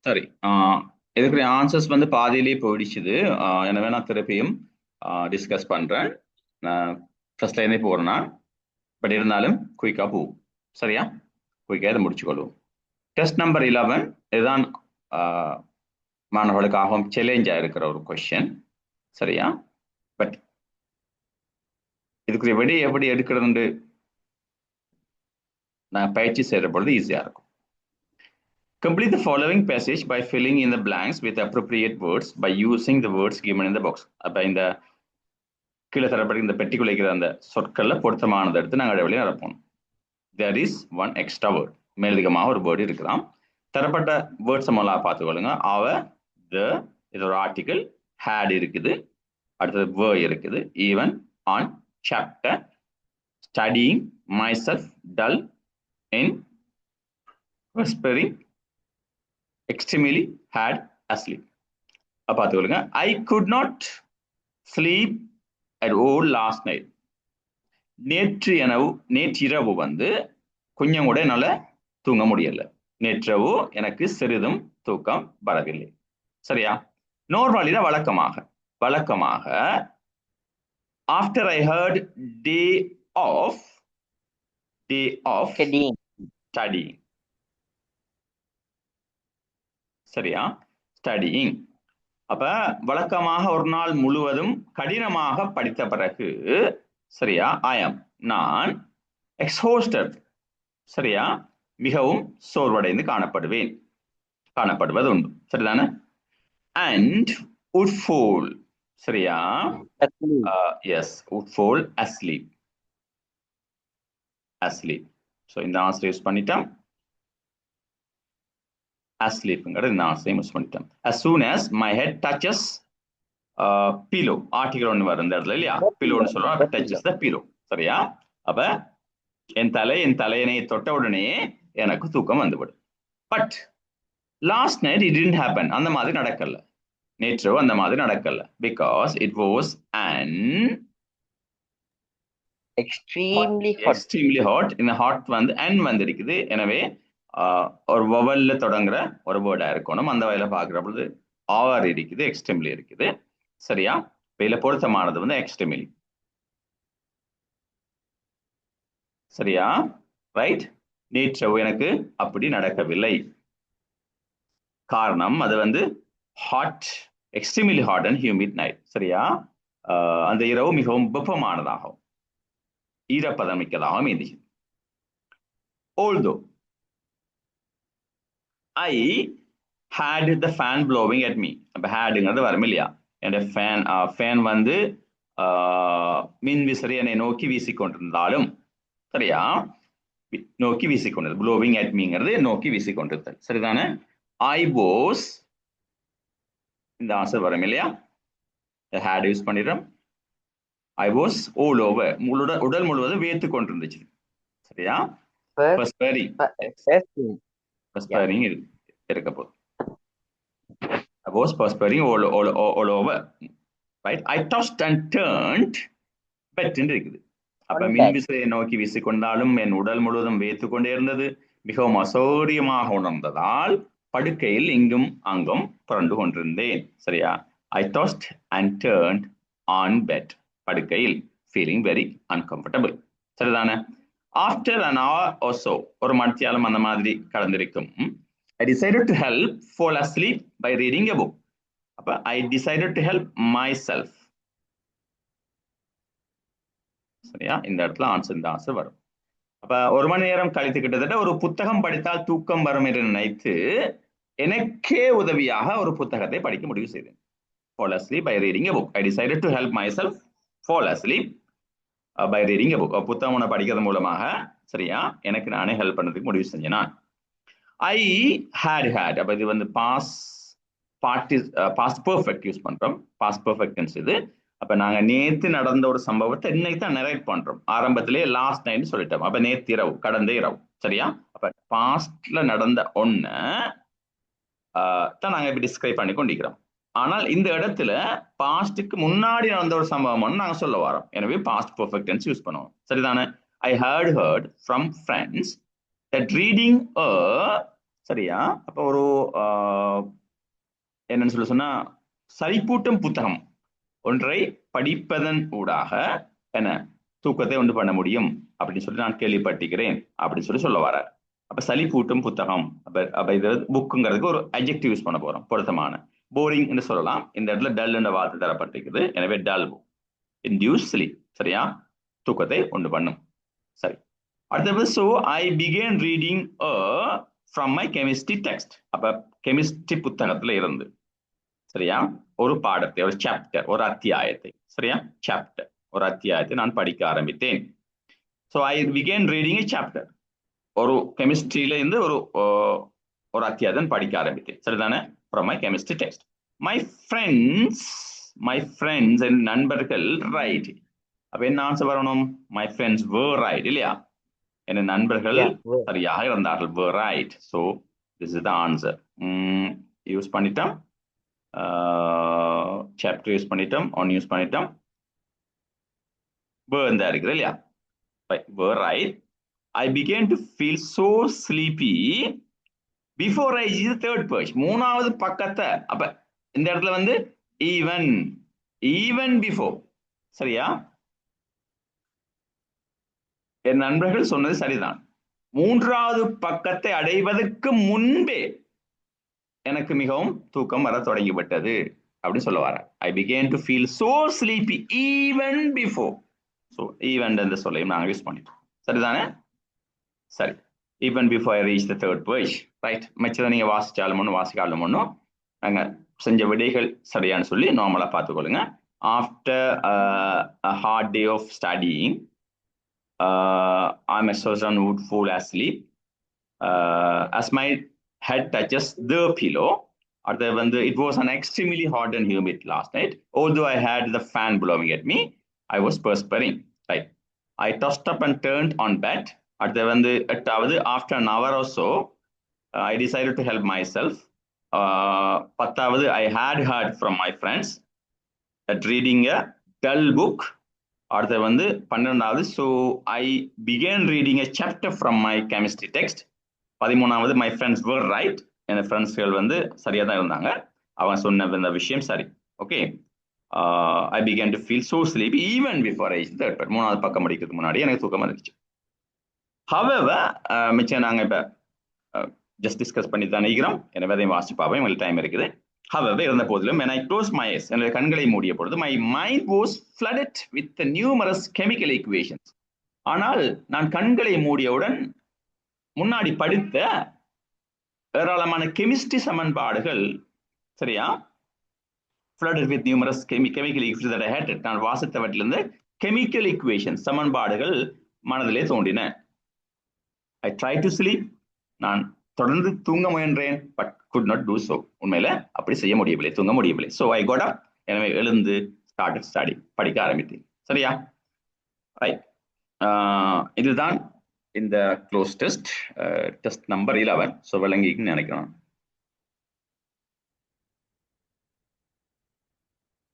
சரி. இதுக்குரிய ஆன்சர்ஸ் வந்து பாதியிலே போயிடுச்சுது. எனவே நான் திருப்பியும் டிஸ்கஸ் பண்றேன். நான் ஃபர்ஸ்ட்ல இருந்தே போறேன்னா, பட் இருந்தாலும் குயிக்கா போகும். சரியா? குயிக்கா இதை முடிச்சுக்கொள்வோம். டெஸ்ட் நம்பர் 11 இதுதான் மாணவர்களுக்காகவும் சேலஞ்சா இருக்கிற ஒரு கொஸ்டின். சரியா? பட் இதுக்குரிய விடை எப்படி எடுக்கிறது நான் பயிற்சி செய்யற பொழுது ஈஸியா இருக்கும். Complete the following passage by filling in the blanks with appropriate words by using the words given in the box. அப்ப இந்த கீழே தரப்பட்ட இந்த பெட்டிக்குள்ள இருக்கிற அந்த சொற்கள்ல பொருத்தமானதை எடுத்து நாங்கள் இடைவெளி நிரப்பணும். There is one extra word. மேலதிகமாக ஒரு வேர்டு இருக்கலாம். தரப்பட்ட வேர்ட்ஸ் எல்லாம் பார்த்துக்கொள்ளுங்க. the இது ஒரு ஆர்டிகிள், had இருக்குது, அடுத்தது were இருக்குது, even, on, chapter, studying, myself, dull, in, whispering, extremely, had, asleep. பார்த்துக்கொள்ளுங்க. I could not sleep at all last night. நேற்றிரவு வந்து கொஞ்சம் கூட என்னால தூங்க முடியல. நேற்றிரவு எனக்கு சிறிதும் தூக்கம் வரவில்லை. சரியா? நோர்மலில வழக்கமாக after I heard day of studying. சரியா? studying. அப்ப வழக்கமாக ஒரு நாள் முழுவதும் கடினமாக படித்த பிறகு, சரியா, நான் exhausted, சரியா, மிகவும் சோர்வடைந்து காணப்படுவது உண்டு. சரிதானே? and would fall, சரியா, yes, would fall asleep. so இந்த ஆன்சர் யூஸ் பண்ணிட்டோம். asleepங்கிறது இந்த ஆன்சரை யூஸ் பண்ணிட்டோம். as soon as my head touches pillow, article ஒன்று வரும் இந்த இடத்துல இல்லையா, பிலோன்னு சொல்லுவோம். அப்ப touches the pillow. சரியா? அப்ப என் தலையணை தொட்ட உடனே எனக்கு தூக்கம் வந்துவிடும். But last night it didn't happen. அந்த மாதிரி நடக்கல. நேற்று அந்த மாதிரி நடக்கல. Because it was an extremely hot. இந்த ஹாட் வந்து an வந்து இருக்குது. எனவே ஒரு வவல்ல தொடங்குற ஒரு வேர்டா இருக்கணும். அந்த வகையில பாக்குற பொழுது ஆர் இருக்குது, எக்ஸ்ட்ரீம்லி இருக்குது. சரியா? இதுல பொருத்தமானது வந்து எக்ஸ்ட்ரீம்லி. சரியா? ரைட்? நேற்று எனக்கு அப்படி நடக்கவில்லை. காரணம் அது வந்து hot, extremely hot and humid night. சரியா? அந்த இரவு மிகவும் வெப்பமானதாகும், ஈரப்பதம் மிக்கதாகவும் இருந்துச்சு. although I had the fan blowing at me. அப்ப ஹேடுங்கிறது வரும் இல்லையா, என்னுடைய ஃபேன் வந்து மின் விசிறி என்னை நோக்கி வீசிக்கொண்டிருந்தாலும், சரியா, நோக்கி வீசிக்கொண்டது. ப்ளோவிங் அட் மீங்கிறது நோக்கி வீசிக்கொண்டிருந்தது. சரிதானே? I was, இந்த ஆன்சர் வரும் இல்லையா, ஹேட் யூஸ் பண்ணிடுறோம். I was all over, உடல் முழுவதும் வேர்த்து கொண்டிருந்துச்சு. சரியா? perspiring இருக்க போகுது. I was perspiring all over. Right? I tossed and turned, பெற்றுன்னு இருக்குது. அப்ப மின்விசையை நோக்கி வீசிக்கொண்டாலும் என் உடல் முழுவதும் வேர்த்து கொண்டே இருந்தது. மிகவும் அசௌரியமாக உணர்ந்ததால் படுக்கையில் இங்கும் அங்கும் புரண்டு கொண்டிருந்தேன். சரியா? I tossed and turned on bed, படுக்கையில், feeling very uncomfortable. சரிதானே? After an hour or so, ஒரு மணித்தியாலம் அந்த மாதிரி கடந்திருக்கும். I decided to fall asleep by reading a book. அப்ப I decided to help myself. சரியா? இந்த இடத்துல இந்த ஆன்சர் வரும். அப்ப ஒரு மணி நேரம் கழித்து கிட்டத்தட்ட ஒரு புத்தகம் படித்தால் தூக்கம் வரும் என்று நினைத்து எனக்கே உதவியாக ஒரு புத்தகத்தை படிக்க முடிவு செய்தேன். fall asleep by reading a book. I decided to help myself fall asleep by reading a book. புத்தகம் ஒன்று படிக்கிறது மூலமாக, சரியா, எனக்கு நானே ஹெல்ப் பண்ணதுக்கு முடிவு செஞ்சேன். நான் I had, அப்ப இது வந்து past perfect யூஸ் பண்றோம். past perfect tense இது. அப்ப நாங்க நேத்து நடந்த ஒரு சம்பவத்தை இன்னைக்கு தான் நரேட் பண்றோம். ஆரம்பத்திலே லாஸ்ட் நைட் சொல்லிட்டோம். அப்ப நேத்து இரவு, கடந்த இரவு. சரியா? அப்ப பாஸ்ட்ல நடந்த ஒண்ண தான் நாங்க இப்ப டிஸ்கிரைப் பண்ணி கொண்டிருக்கிறோம். ஆனால் இந்த இடத்துல பாஸ்டுக்கு முன்னாடி நடந்த ஒரு சம்பவம் நாங்க சொல்ல வரோம். எனவே பாஸ்ட் பெர்ஃபெக்ட் டென்ஸ் யூஸ் பண்ணுவோம். சரிதானே? I had heard from friends that reading a சரியா? அப்ப ஒரு என்னன்னு சொல்ல சொன்னா சலிப்பூட்டும் புத்தகம் ஒன்றை படிப்பதன் ஊடாக என்ன தூக்கத்தை உண்டு பண்ண முடியும் அப்படின்னு சொல்லி நான் கேள்விப்பட்டிருக்கிறேன் அப்படின்னு சொல்லி சொல்ல வர. அப்ப சலிப்பூட்டும் புத்தகம் அப்ப இது புக்குங்கிறதுக்கு ஒரு அட்ஜெக்டிவ் யூஸ் பண்ண போறோம் பொருத்தமான. போரிங் என்று சொல்லலாம். இந்த இடத்துல டல் என்ற வார்த்தை தரப்பட்டிருக்குது. எனவே டல் புக் இன்டியூஸ் ஸ்லீப். சரியா? தூக்கத்தை உண்டு பண்ணும். சரி, அடுத்தது so I began reading from my chemistry text. அப்ப கெமிஸ்ட்ரி புத்தகத்துல இருந்து சரியா ஒரு பாடத்தை, ஒரு சாப்டர், ஒரு அத்தியாயத்தை, சரியா சாப்டர் ஒரு அத்தியாயத்தை நான் படிக்க ஆரம்பித்தேன். So I began reading a chapter. ஒரு கெமிஸ்ட்ரியில இருந்து ஒரு அத்தியாயம் படிக்க ஆரம்பித்தேன். சரிதானே? From my chemistry text. My friends என் நண்பர்கள் ரைட். அப்ப என்ன ஆன்சர் வரணும்? மை ஃப்ரெண்ட்ஸ் வேர் ரைட் இல்லையா? என் நண்பர்கள் சரியாக இருந்தார்கள். Were right. So this is the answer. Use பண்ணிட்டோம், சாப்டர் யூஸ் பண்ணிட்டோம், ஒன் யூஸ் பண்ணிட்டோம், வேர் தான் இருக்குது இல்லையா? Were right. I began to feel so sleepy before I reached the third page. மூணாவது பக்கத்தை அப்ப இந்த இடத்துல வந்து ஈவன் பிஃபோர். சரியா? என் நண்பர்கள் சொன்னது சரிதான். மூன்றாவது பக்கத்தை அடைவதற்கு முன்பே எனக்கு மிகவும் தூக்கம் வர தொடங்கிவிட்டது அப்படின்னு சொல்ல வர. I began to feel so sleepy even before. So even என்ற சொல்லையும் நாங்கள் யூஸ் பண்ணிட்டோம். சரிதானே? சரி, even before I reach the third page. Right. மச்சதை நீங்க வாசிச்சாலும் ஒன்றும் வாசிக்காலும் ஒன்றும் நாங்க செஞ்ச விடைகள் சரியானு சொல்லி நார்மலா பார்த்துக்கொள்ளுங்க. After a hard day of studying, I'm a certain would fall asleep as my head touches the pillow. அடுத்து வந்து it was an extremely hot and humid last night. Although I had the fan blowing at me, I was perspiring. Right. I tossed up and turned on bed. அடுத்து வந்து 8வது after an hour or so, I decided to help myself. 10வது I had heard from my friends that reading a dull book. அடுத்து வந்து 12வது so I began reading a chapter from my chemistry text. 13வது my friends were right. என் ஃப்ரெண்ட்ஸ்கள் வந்து சரியா தான் இருந்தாங்க. அவன் சொன்ன இந்த விஷயம் சரி. Okay. I began to feel so sleepy even before I reached the third page. மூணாவது பக்கம் படிக்கிறதுக்கு முன்னாடி எனக்கு தூக்கம் வந்துருச்சு. However, மிச்சம் நாங்கள் இப்போ ஜஸ்ட் டிஸ்கஸ் பண்ணி தான் இருக்கிறோம். எனவே அதையும் வாசி பார்ப்போம், எங்களுக்கு டைம் இருக்குது. However, இருந்த போதிலும் when I closed my eyes, என்னுடைய கண்களை மூடிய பொழுது my mind was flooded with the numerous chemical equations. ஆனால் நான் கண்களை மூடியவுடன் முன்னாடி படித்த ஏராளமான கெமிஸ்ட்ரி சமன்பாடுகள், சரியா, flooded with numerous chemical equations that I had. நான் வாசித்தவற்றிலிருந்து chemical equations சமன்பாடுகள் மனதிலே தோன்றின. I tried to sleep. நான் தொடர்ந்து தூங்க முயன்றேன், but could not do so. உண்மையில அப்படி செய்ய முடியவில்லை, தூங்க முடியவில்லை. So I got up, எனவே எழுந்து started study, படிக்க ஆரம்பித்தேன். சரியா? ரைட். இதுதான் இந்த cloze test, test number 11. So விளங்கிக்குன்னு நினைக்கிறேன்.